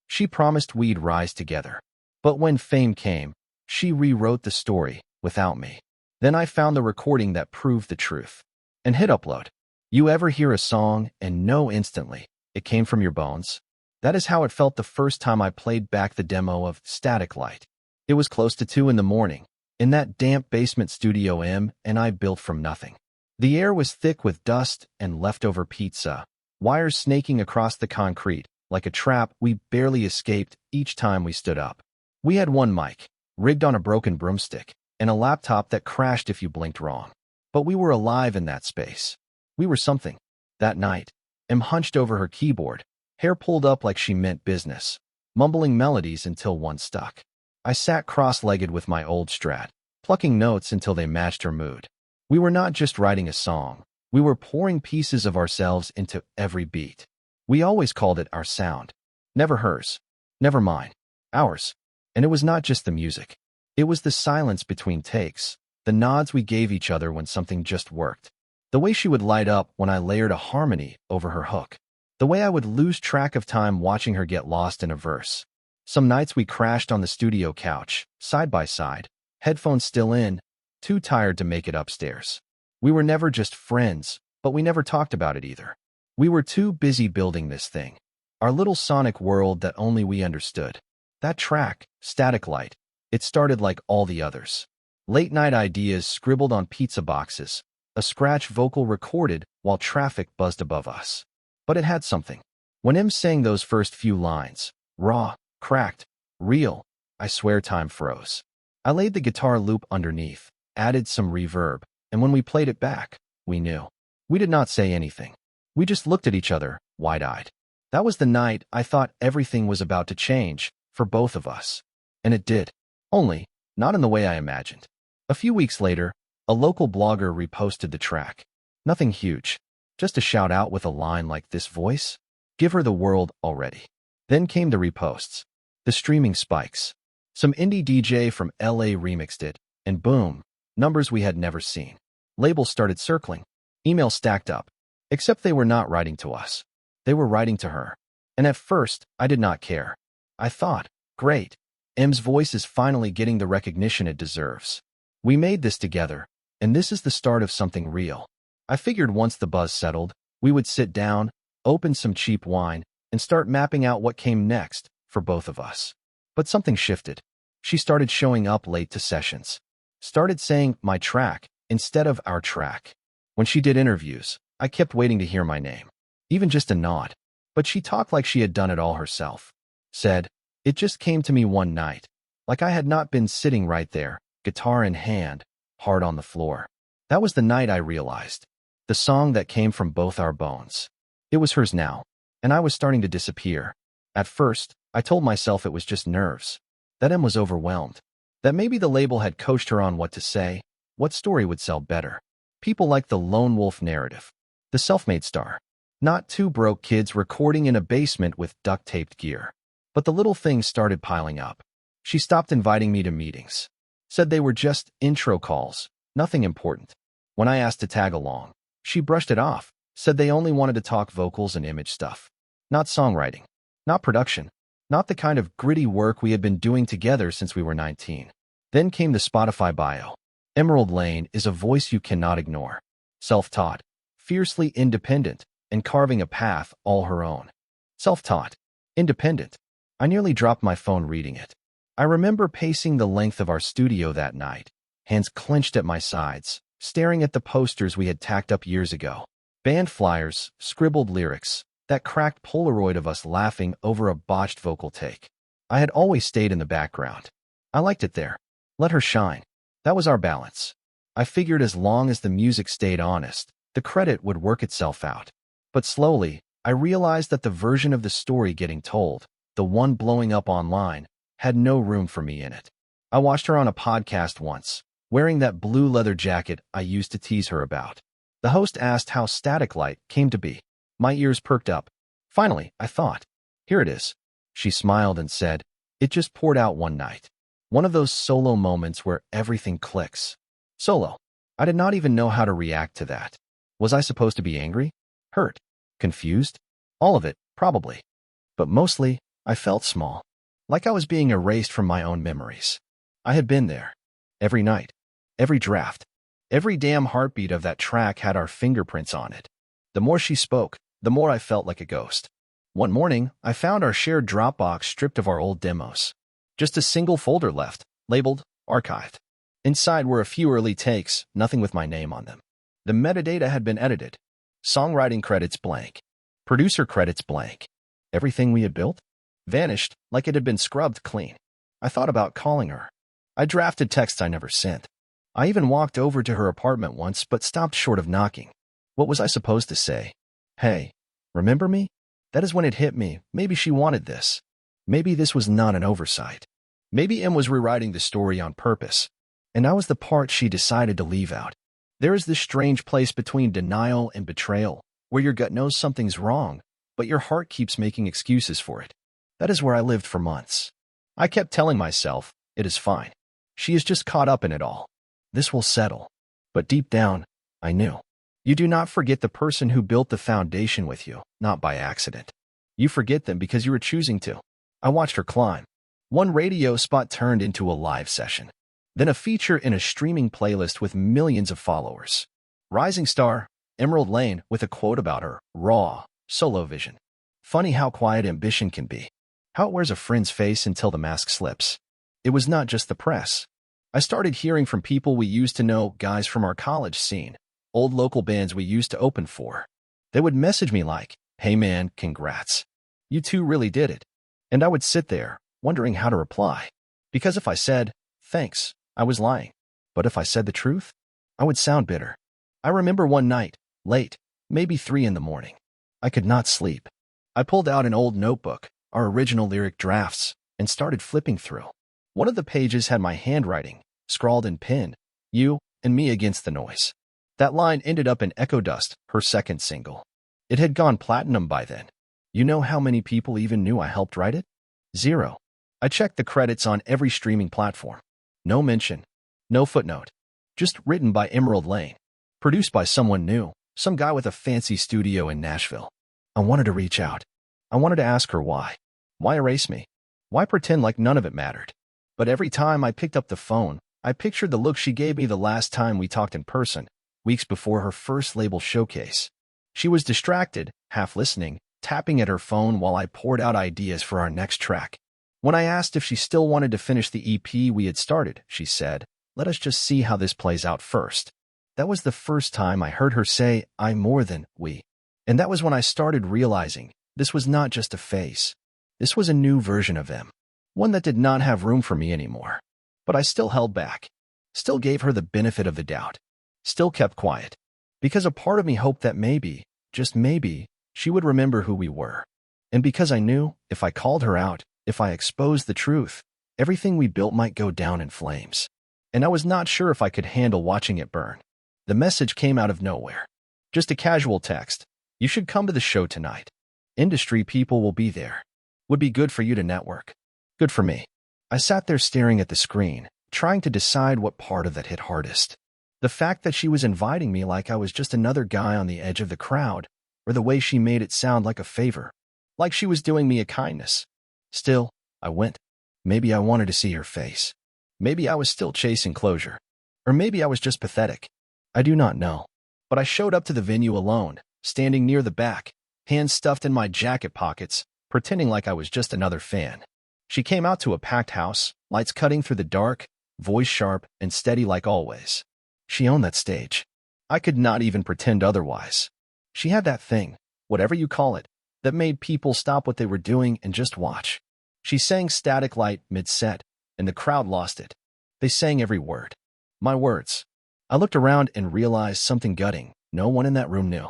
She promised we'd rise together. But when fame came, she rewrote the story without me. Then I found the recording that proved the truth and hit upload. You ever hear a song and know instantly it came from your bones? That is how it felt the first time I played back the demo of Static Light. It was close to 2 in the morning, in that damp basement studio and I built from nothing. The air was thick with dust and leftover pizza, wires snaking across the concrete. Like a trap, we barely escaped each time we stood up. We had one mic, rigged on a broken broomstick, and a laptop that crashed if you blinked wrong. But we were alive in that space. We were something. That night, Em hunched over her keyboard, hair pulled up like she meant business, mumbling melodies until one stuck. I sat cross-legged with my old Strat, plucking notes until they matched her mood. We were not just writing a song. We were pouring pieces of ourselves into every beat. We always called it our sound. Never hers. Never mine. Ours. And it was not just the music. It was the silence between takes, the nods we gave each other when something just worked, the way she would light up when I layered a harmony over her hook, the way I would lose track of time watching her get lost in a verse. Some nights we crashed on the studio couch, side by side, headphones still in, too tired to make it upstairs. We were never just friends, but we never talked about it either. We were too busy building this thing, our little sonic world that only we understood. That track, Static Light, it started like all the others. Late-night ideas scribbled on pizza boxes, a scratch vocal recorded while traffic buzzed above us. But it had something. When Em sang those first few lines, raw, cracked, real, I swear time froze. I laid the guitar loop underneath, added some reverb, and when we played it back, we knew. We did not say anything. We just looked at each other, wide-eyed. That was the night I thought everything was about to change, for both of us. And it did. Only, not in the way I imagined. A few weeks later, a local blogger reposted the track. Nothing huge. Just a shout-out with a line like this voice. Give her the world already. Then came the reposts. The streaming spikes. Some indie DJ from LA remixed it, and boom, numbers we had never seen. Labels started circling. Emails stacked up. Except they were not writing to us. They were writing to her. And at first, I did not care. I thought, great. Em's voice is finally getting the recognition it deserves. We made this together, and this is the start of something real. I figured once the buzz settled, we would sit down, open some cheap wine, and start mapping out what came next for both of us. But something shifted. She started showing up late to sessions. Started saying my track instead of our track. When she did interviews, I kept waiting to hear my name. Even just a nod. But she talked like she had done it all herself. Said, it just came to me one night. Like I had not been sitting right there, guitar in hand, hard on the floor. That was the night I realized. The song that came from both our bones. It was hers now. And I was starting to disappear. At first, I told myself it was just nerves. That Em was overwhelmed. That maybe the label had coached her on what to say, what story would sell better. People like the lone wolf narrative. The self-made star. Not two broke kids recording in a basement with duct-taped gear. But the little things started piling up. She stopped inviting me to meetings. Said they were just intro calls, nothing important. When I asked to tag along, she brushed it off, said they only wanted to talk vocals and image stuff. Not songwriting. Not production. Not the kind of gritty work we had been doing together since we were 19. Then came the Spotify bio. Emerald Lane is a voice you cannot ignore. Self-taught. Fiercely independent, and carving a path all her own. Self-taught. Independent. I nearly dropped my phone reading it. I remember pacing the length of our studio that night, hands clenched at my sides, staring at the posters we had tacked up years ago. Band flyers, scribbled lyrics, that cracked Polaroid of us laughing over a botched vocal take. I had always stayed in the background. I liked it there. Let her shine. That was our balance. I figured as long as the music stayed honest, the credit would work itself out. But slowly, I realized that the version of the story getting told, the one blowing up online, had no room for me in it. I watched her on a podcast once, wearing that blue leather jacket I used to tease her about. The host asked how Static Light came to be. My ears perked up. Finally, I thought, here it is. She smiled and said, it just poured out one night. One of those solo moments where everything clicks. Solo. I did not even know how to react to that. Was I supposed to be angry? Hurt? Confused? All of it, probably. But mostly, I felt small, like I was being erased from my own memories. I had been there. Every night, every draft, every damn heartbeat of that track had our fingerprints on it. The more she spoke, the more I felt like a ghost. One morning, I found our shared Dropbox stripped of our old demos. Just a single folder left, labeled Archived. Inside were a few early takes, nothing with my name on them. The metadata had been edited. Songwriting credits blank. Producer credits blank. Everything we had built vanished like it had been scrubbed clean. I thought about calling her. I drafted texts I never sent. I even walked over to her apartment once but stopped short of knocking. What was I supposed to say? Hey, remember me? That is when it hit me. Maybe she wanted this. Maybe this was not an oversight. Maybe M was rewriting the story on purpose, and I was the part she decided to leave out. There is this strange place between denial and betrayal, where your gut knows something's wrong, but your heart keeps making excuses for it. That is where I lived for months. I kept telling myself, it is fine. She is just caught up in it all. This will settle. But deep down, I knew. You do not forget the person who built the foundation with you, not by accident. You forget them because you were choosing to. I watched her climb. One radio spot turned into a live session. Then a feature in a streaming playlist with millions of followers. Rising star, Emerald Lane, with a quote about her raw, solo vision. Funny how quiet ambition can be. How it wears a friend's face until the mask slips. It was not just the press. I started hearing from people we used to know, guys from our college scene, old local bands we used to open for. They would message me like, hey man, congrats. You two really did it. And I would sit there, wondering how to reply. Because if I said, thanks, I was lying. But if I said the truth, I would sound bitter. I remember one night, late, maybe 3 in the morning. I could not sleep. I pulled out an old notebook, our original lyric drafts, and started flipping through. One of the pages had my handwriting, scrawled in pen, you and me against the noise. That line ended up in Echo Dust, her second single. It had gone platinum by then. You know how many people even knew I helped write it? 0. I checked the credits on every streaming platform. No mention. No footnote. Just written by Emerald Lane. Produced by someone new, some guy with a fancy studio in Nashville. I wanted to reach out. I wanted to ask her why. Why erase me? Why pretend like none of it mattered? But every time I picked up the phone, I pictured the look she gave me the last time we talked in person, weeks before her first label showcase. She was distracted, half listening, tapping at her phone while I poured out ideas for our next track. When I asked if she still wanted to finish the EP we had started, she said, let us just see how this plays out first. That was the first time I heard her say, I more than we. And that was when I started realizing this was not just a phase. This was a new version of them. One that did not have room for me anymore. But I still held back. Still gave her the benefit of the doubt. Still kept quiet. Because a part of me hoped that maybe, just maybe, she would remember who we were. And because I knew, if I called her out, if I exposed the truth, everything we built might go down in flames. And I was not sure if I could handle watching it burn. The message came out of nowhere. Just a casual text. You should come to the show tonight. Industry people will be there. Would be good for you to network. Good for me. I sat there staring at the screen, trying to decide what part of that hit hardest. The fact that she was inviting me like I was just another guy on the edge of the crowd, or the way she made it sound like a favor, like she was doing me a kindness. Still, I went. Maybe I wanted to see her face. Maybe I was still chasing closure. Or maybe I was just pathetic. I do not know. But I showed up to the venue alone, standing near the back, hands stuffed in my jacket pockets, pretending like I was just another fan. She came out to a packed house, lights cutting through the dark, voice sharp and steady like always. She owned that stage. I could not even pretend otherwise. She had that thing, whatever you call it, that made people stop what they were doing and just watch. She sang Static Light mid-set, and the crowd lost it. They sang every word. My words. I looked around and realized something gutting. No one in that room knew.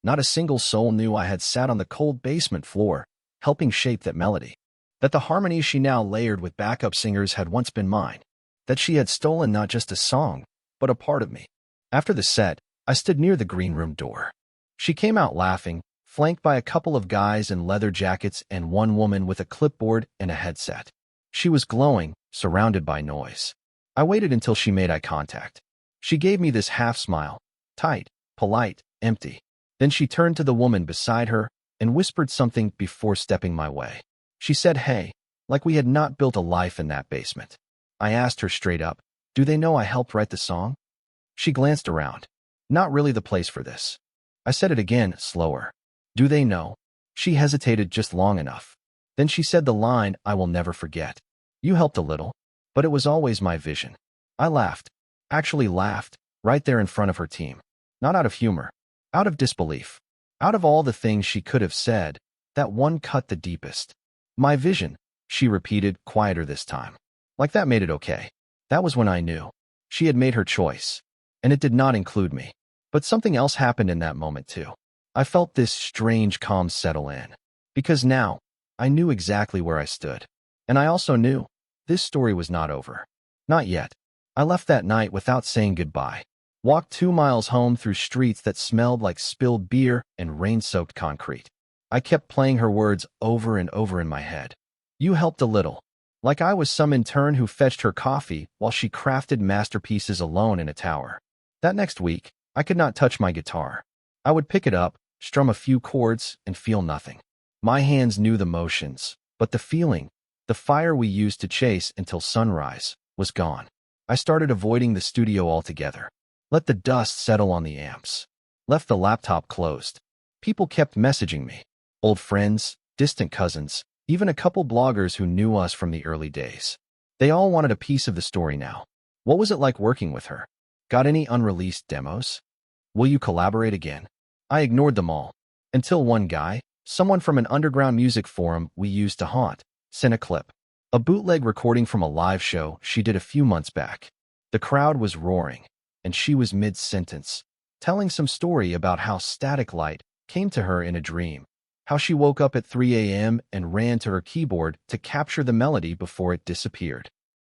Not a single soul knew I had sat on the cold basement floor, helping shape that melody. That the harmonies she now layered with backup singers had once been mine. That she had stolen not just a song, but a part of me. After the set, I stood near the green room door. She came out laughing, flanked by a couple of guys in leather jackets and one woman with a clipboard and a headset. She was glowing, surrounded by noise. I waited until she made eye contact. She gave me this half smile, tight, polite, empty. Then she turned to the woman beside her and whispered something before stepping my way. She said, hey, like we had not built a life in that basement. I asked her straight up, do they know I helped write the song? She glanced around. Not really the place for this. I said it again, slower. Do they know? She hesitated just long enough. Then she said the line I will never forget. You helped a little, but it was always my vision. I laughed. Actually laughed, right there in front of her team. Not out of humor. Out of disbelief. Out of all the things she could have said, that one cut the deepest. My vision, she repeated, quieter this time. Like that made it okay. That was when I knew. She had made her choice. And it did not include me. But something else happened in that moment too. I felt this strange calm settle in. Because now, I knew exactly where I stood. And I also knew, this story was not over. Not yet. I left that night without saying goodbye. Walked 2 miles home through streets that smelled like spilled beer and rain-soaked concrete. I kept playing her words over and over in my head. You helped a little. Like I was some intern who fetched her coffee while she crafted masterpieces alone in a tower. That next week, I could not touch my guitar. I would pick it up, strum a few chords, and feel nothing. My hands knew the motions, but the feeling, the fire we used to chase until sunrise, was gone. I started avoiding the studio altogether. Let the dust settle on the amps. Left the laptop closed. People kept messaging me. Old friends, distant cousins, even a couple bloggers who knew us from the early days. They all wanted a piece of the story now. What was it like working with her? Got any unreleased demos? Will you collaborate again? I ignored them all. Until one guy, someone from an underground music forum we used to haunt, sent a clip. A bootleg recording from a live show she did a few months back. The crowd was roaring, and she was mid-sentence, telling some story about how static light came to her in a dream, how she woke up at 3 a.m. and ran to her keyboard to capture the melody before it disappeared.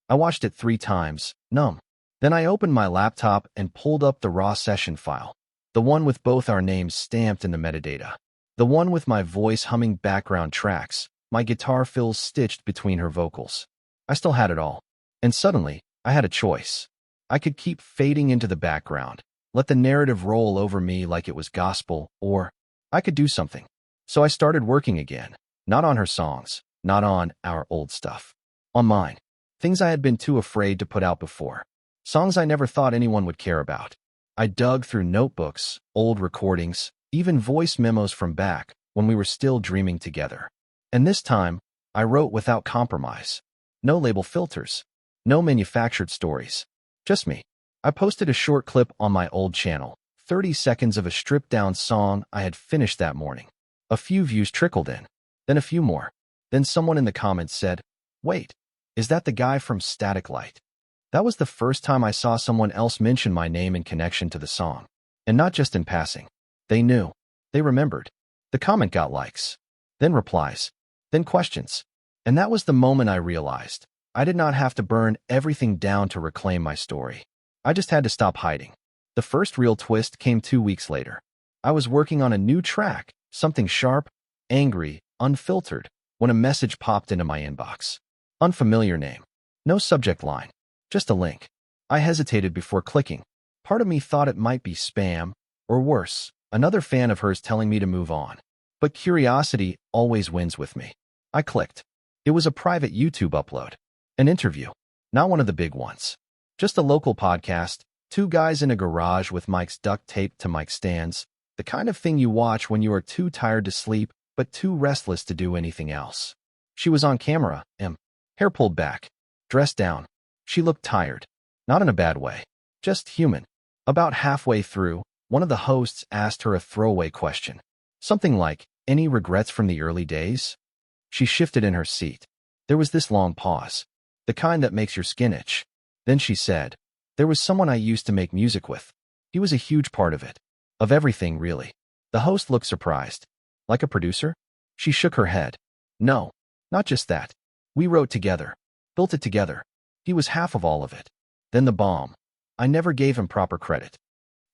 I watched it 3 times, numb. Then I opened my laptop and pulled up the raw session file, the one with both our names stamped in the metadata, the one with my voice humming background tracks, my guitar fills stitched between her vocals. I still had it all. And suddenly, I had a choice. I could keep fading into the background, let the narrative roll over me like it was gospel, or I could do something. So I started working again, not on her songs, not on our old stuff. On mine. Things I had been too afraid to put out before. Songs I never thought anyone would care about. I dug through notebooks, old recordings, even voice memos from back when we were still dreaming together. And this time, I wrote without compromise. No label filters. No manufactured stories. Just me. I posted a short clip on my old channel, 30 seconds of a stripped-down song I had finished that morning. A few views trickled in. Then a few more. Then someone in the comments said, wait, is that the guy from Static Light? That was the first time I saw someone else mention my name in connection to the song. And not just in passing. They knew. They remembered. The comment got likes. Then replies. Then questions. And that was the moment I realized I did not have to burn everything down to reclaim my story. I just had to stop hiding. The first real twist came 2 weeks later. I was working on a new track, something sharp, angry, unfiltered, when a message popped into my inbox. Unfamiliar name. No subject line. Just a link. I hesitated before clicking. Part of me thought it might be spam, or worse, another fan of hers telling me to move on. But curiosity always wins with me. I clicked. It was a private YouTube upload. An interview. Not one of the big ones. Just a local podcast, 2 guys in a garage with mics duct taped to mic stands, the kind of thing you watch when you are too tired to sleep but too restless to do anything else. She was on camera, hair pulled back, dressed down. She looked tired. Not in a bad way. Just human. About halfway through, one of the hosts asked her a throwaway question. Something like, any regrets from the early days? She shifted in her seat. There was this long pause. The kind that makes your skin itch. Then she said, there was someone I used to make music with. He was a huge part of it. Of everything, really. The host looked surprised. Like a producer? She shook her head. No, not just that. We wrote together. Built it together. He was half of all of it. Then the bomb. I never gave him proper credit.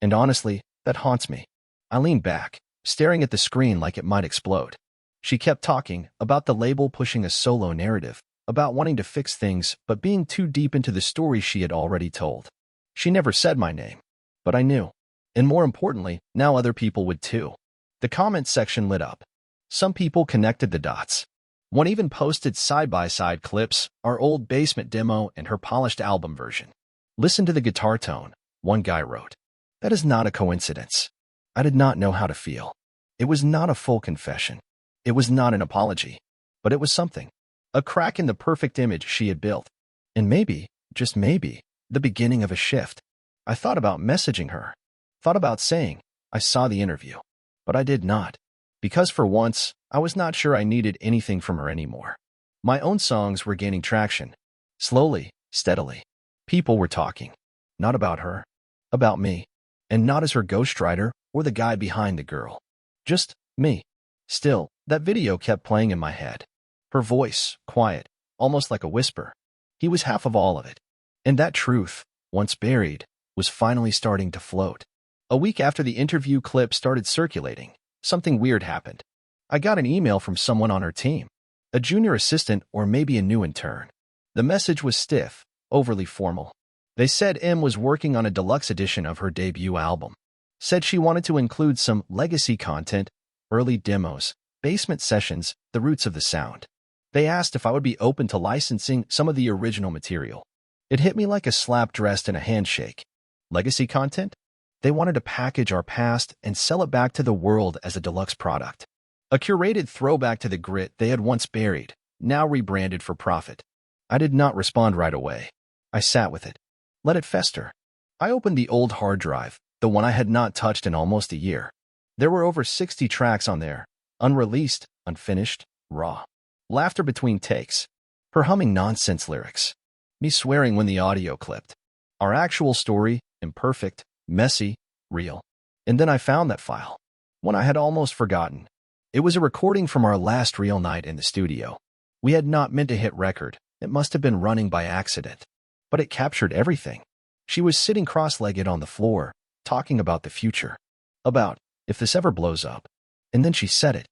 And honestly, that haunts me. I leaned back, staring at the screen like it might explode. She kept talking about the label pushing a solo narrative, about wanting to fix things but being too deep into the story she had already told. She never said my name, but I knew. And more importantly, now other people would too. The comment section lit up. Some people connected the dots. One even posted side-by-side clips, our old basement demo and her polished album version. Listen to the guitar tone, one guy wrote. That is not a coincidence. I did not know how to feel. It was not a full confession. It was not an apology. But it was something. A crack in the perfect image she had built. And maybe, just maybe, the beginning of a shift. I thought about messaging her. Thought about saying, I saw the interview. But I did not. Because for once, I was not sure I needed anything from her anymore. My own songs were gaining traction. Slowly, steadily. People were talking. Not about her. About me. And not as her ghostwriter or the guy behind the girl. Just me. Still, that video kept playing in my head. Her voice, quiet, almost like a whisper. He was half of all of it. And that truth, once buried, was finally starting to float. A week after the interview clip started circulating, something weird happened. I got an email from someone on her team. A junior assistant or maybe a new intern. The message was stiff, overly formal. They said M was working on a deluxe edition of her debut album. Said she wanted to include some legacy content, early demos, basement sessions, the roots of the sound. They asked if I would be open to licensing some of the original material. It hit me like a slap dressed in a handshake. Legacy content? They wanted to package our past and sell it back to the world as a deluxe product. A curated throwback to the grit they had once buried, now rebranded for profit. I did not respond right away. I sat with it. Let it fester. I opened the old hard drive, the one I had not touched in almost a year. There were over 60 tracks on there, unreleased, unfinished, raw. Laughter between takes. Her humming nonsense lyrics. Me swearing when the audio clipped. Our actual story, imperfect, messy, real. And then I found that file. One I had almost forgotten. It was a recording from our last real night in the studio. We had not meant to hit record. It must have been running by accident. But it captured everything. She was sitting cross-legged on the floor, talking about the future. About, if this ever blows up. And then she said it.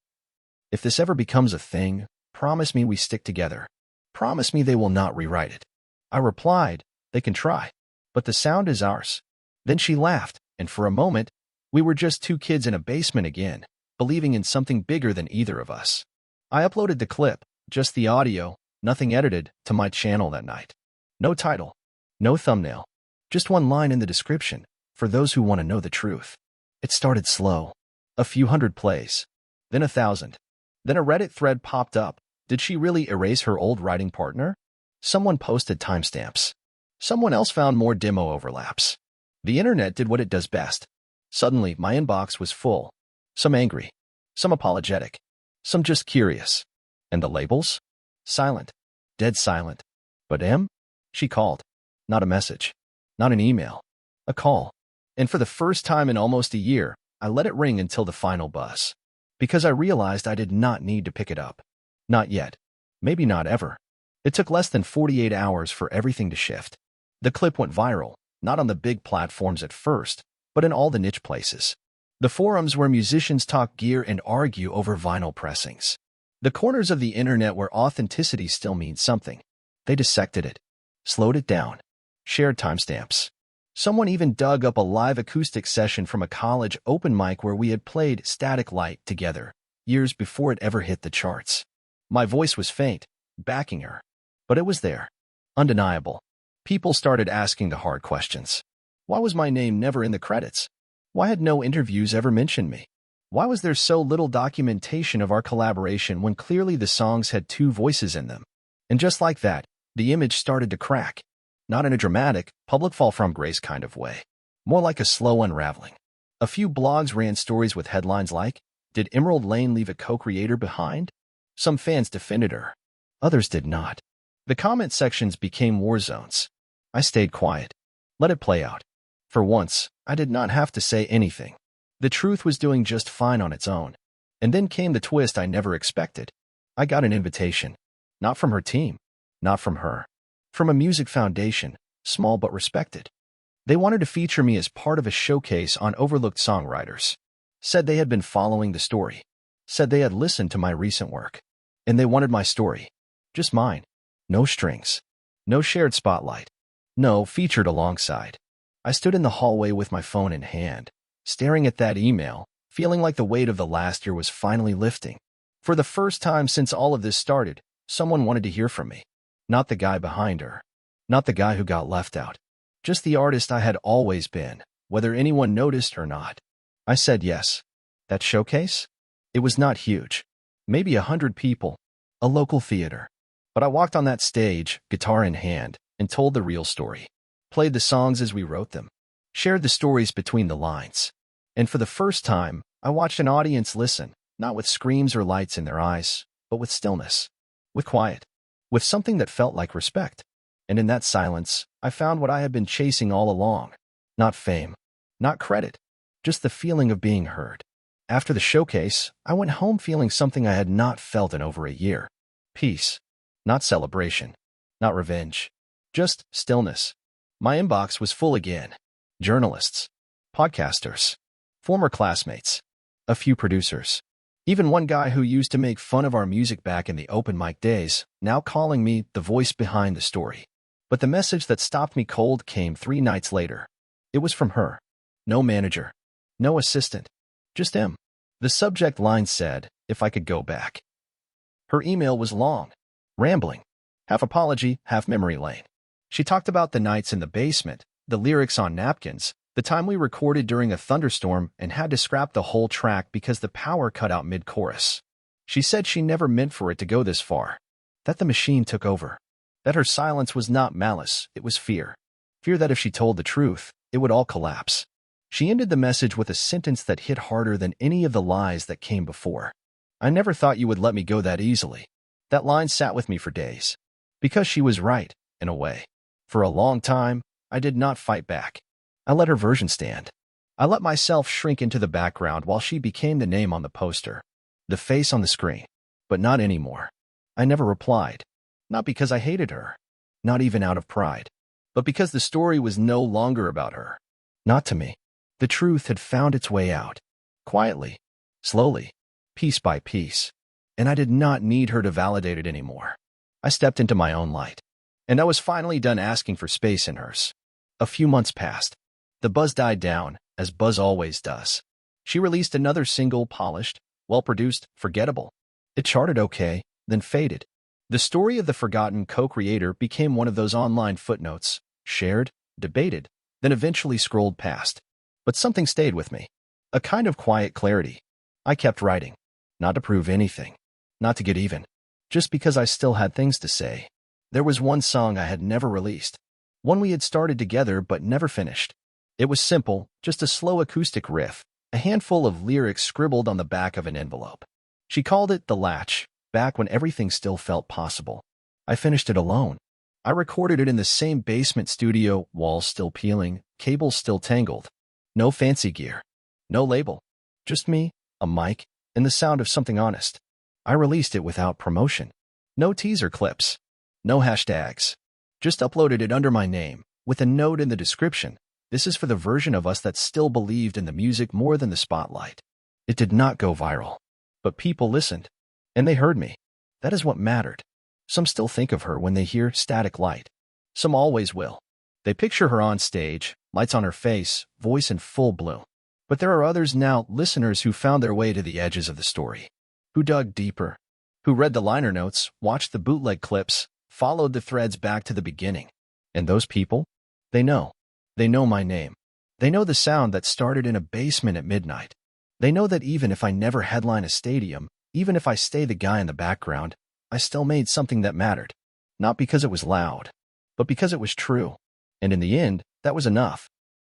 If this ever becomes a thing, promise me we stick together. Promise me they will not rewrite it. I replied, they can try. But the sound is ours. Then she laughed, and for a moment, we were just two kids in a basement again, believing in something bigger than either of us. I uploaded the clip, just the audio, nothing edited, to my channel that night. No title, no thumbnail, just one line in the description, for those who want to know the truth. It started slow. A few hundred plays. Then 1,000. Then a Reddit thread popped up. Did she really erase her old writing partner? Someone posted timestamps. Someone else found more demo overlaps. The internet did what it does best. Suddenly, my inbox was full. Some angry. Some apologetic. Some just curious. And the labels? Silent. Dead silent. But M? She called. Not a message. Not an email. A call. And for the first time in almost a year, I let it ring until the final buzz. Because I realized I did not need to pick it up. Not yet. Maybe not ever. It took less than 48 hours for everything to shift. The clip went viral, not on the big platforms at first, but in all the niche places. The forums where musicians talk gear and argue over vinyl pressings. The corners of the internet where authenticity still means something. They dissected it. Slowed it down. Shared timestamps. Someone even dug up a live acoustic session from a college open mic where we had played Static Light together, years before it ever hit the charts. My voice was faint, backing her. But it was there. Undeniable. People started asking the hard questions. Why was my name never in the credits? Why had no interviews ever mentioned me? Why was there so little documentation of our collaboration when clearly the songs had two voices in them? And just like that, the image started to crack. Not in a dramatic, public fall from grace kind of way. More like a slow unraveling. A few blogs ran stories with headlines like, "Did Emerald Lane leave a co-creator behind?" Some fans defended her. Others did not. The comment sections became war zones. I stayed quiet. Let it play out. For once, I did not have to say anything. The truth was doing just fine on its own. And then came the twist I never expected. I got an invitation. Not from her team. Not from her. From a music foundation, small but respected. They wanted to feature me as part of a showcase on overlooked songwriters. Said they had been following the story. Said they had listened to my recent work. And they wanted my story. Just mine. No strings. No shared spotlight. No featured alongside. I stood in the hallway with my phone in hand, staring at that email, feeling like the weight of the last year was finally lifting. For the first time since all of this started, someone wanted to hear from me. Not the guy behind her. Not the guy who got left out. Just the artist I had always been, whether anyone noticed or not. I said yes. That showcase? It was not huge. Maybe 100 people. A local theater. But I walked on that stage, guitar in hand, and told the real story. Played the songs as we wrote them. Shared the stories between the lines. And for the first time, I watched an audience listen, not with screams or lights in their eyes, but with stillness. With quiet. With something that felt like respect. And in that silence, I found what I had been chasing all along. Not fame. Not credit. Just the feeling of being heard. After the showcase, I went home feeling something I had not felt in over a year. Peace. Not celebration. Not revenge. Just stillness. My inbox was full again. Journalists. Podcasters. Former classmates. A few producers. Even one guy who used to make fun of our music back in the open mic days, now calling me the voice behind the story. But the message that stopped me cold came 3 nights later. It was from her. No manager. No assistant. Just him. The subject line said, if I could go back. Her email was long. Rambling. Half apology, half memory lane. She talked about the nights in the basement, the lyrics on napkins, the time we recorded during a thunderstorm and had to scrap the whole track because the power cut out mid-chorus. She said she never meant for it to go this far. That the machine took over. That her silence was not malice, it was fear. Fear that if she told the truth, it would all collapse. She ended the message with a sentence that hit harder than any of the lies that came before. I never thought you would let me go that easily. That line sat with me for days. Because she was right, in a way. For a long time, I did not fight back. I let her version stand. I let myself shrink into the background while she became the name on the poster. The face on the screen. But not anymore. I never replied. Not because I hated her. Not even out of pride. But because the story was no longer about her. Not to me. The truth had found its way out. Quietly. Slowly. Piece by piece. And I did not need her to validate it anymore. I stepped into my own light. And I was finally done asking for space in hers. A few months passed. The buzz died down, as buzz always does. She released another single, polished, well-produced, forgettable. It charted okay, then faded. The story of the forgotten co-creator became one of those online footnotes, shared, debated, then eventually scrolled past. But something stayed with me. A kind of quiet clarity. I kept writing. Not to prove anything. Not to get even. Just because I still had things to say. There was one song I had never released. One we had started together but never finished. It was simple, just a slow acoustic riff, a handful of lyrics scribbled on the back of an envelope. She called it The Latch, back when everything still felt possible. I finished it alone. I recorded it in the same basement studio, walls still peeling, cables still tangled. No fancy gear. No label. Just me, a mic, and the sound of something honest. I released it without promotion. No teaser clips. No hashtags. Just uploaded it under my name, with a note in the description. This is for the version of us that still believed in the music more than the spotlight. It did not go viral. But people listened. And they heard me. That is what mattered. Some still think of her when they hear Static Light. Some always will. They picture her on stage, lights on her face, voice in full bloom. But there are others now, listeners who found their way to the edges of the story. Who dug deeper. Who read the liner notes, watched the bootleg clips, followed the threads back to the beginning. And those people? They know. They know my name. They know the sound that started in a basement at midnight. They know that even if I never headline a stadium, even if I stay the guy in the background, I still made something that mattered. Not because it was loud, but because it was true. And in the end, that was enough.